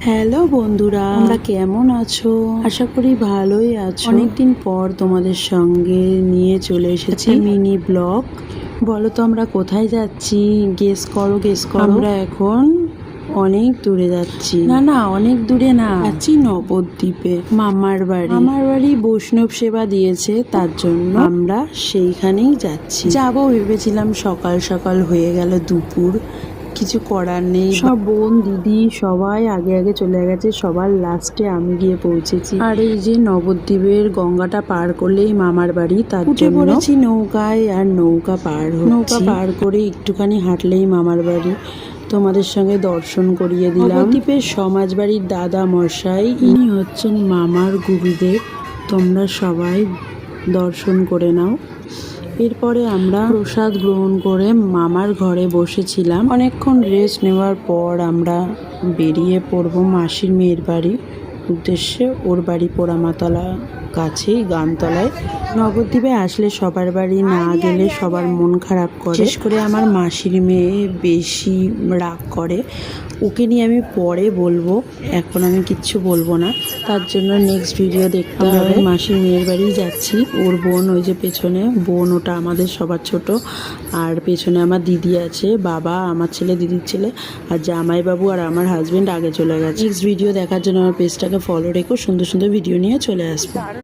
Hello বন্ধুরা, তোমরা কেমন আছো? আশা করি ভালোই আছো। অনেকদিন পর তোমাদের সঙ্গে নিয়ে চলে এসেছি মিনি ব্লগ। বলো তো আমরা কোথায় যাচ্ছি? গেস করো। আমরা এখন অনেক দূরে যাচ্ছি। না অনেক দূরে না, যাচ্ছি নবদ্বীপে, মামার বাড়ি বৈষ্ণব সেবা দিয়েছে, তার জন্য আমরা সেইখানেই যাচ্ছি। যাবো ভেবেছিলাম, সকাল সকাল হয়ে গেল দুপুর, কিছু করার নেই। সব বোন দিদি সবাই আগে চলে গেছে, সবার লাস্টে আমি গিয়ে পৌঁছেছি। আর এই যে নবদ্বীপের গঙ্গাটা পার করলেই মামার বাড়ি, তার উঠে পড়েছি নৌকায় আর নৌকা পার করে একটুখানি হাঁটলেই মামার বাড়ি। তোমাদের সঙ্গে দর্শন করিয়ে দিলাম। নবদ্বীপের সমাজ বাড়ির দাদা মশাই, ইনি হচ্ছেন মামার গুরুদেব। তোমরা সবাই দর্শন করে নাও। এরপরে আমরা প্রসাদ গ্রহণ করে মামার ঘরে বসেছিলাম। অনেকক্ষণ রেস্ট নেওয়ার পর আমরা বেরিয়ে পড়ব মাসির মেয়ের বাড়ির উদ্দেশ্যে। ওর বাড়ি পোড়ামাতলা কাছেই, গানতলায়। নবদ্বীপে আসলে সবার বাড়ি না গেলে সবার মন খারাপ করে, বিশেষ করে আমার মাসির মেয়ে বেশি রাগ করে। ওকে নিয়ে আমি পরে বলবো, এখন আমি কিচ্ছু বলবো না, তার জন্য নেক্সট ভিডিও দেখতে হবে। মাসির মেয়ের বাড়ি যাচ্ছি। ওর বোন ওই যে পেছনে, বোন ওটা আমাদের সবার ছোট, আর পেছনে আমার দিদি আছে, বাবা, আমার ছেলে, দিদির ছেলে, আর জামাইবাবু আর আমার হাজবেন্ড আগে চলে গেছে। নেক্সট ভিডিও দেখার জন্য আমার পেজটাকে ফলো রেখো, সুন্দর সুন্দর ভিডিও নিয়ে চলে আসবো।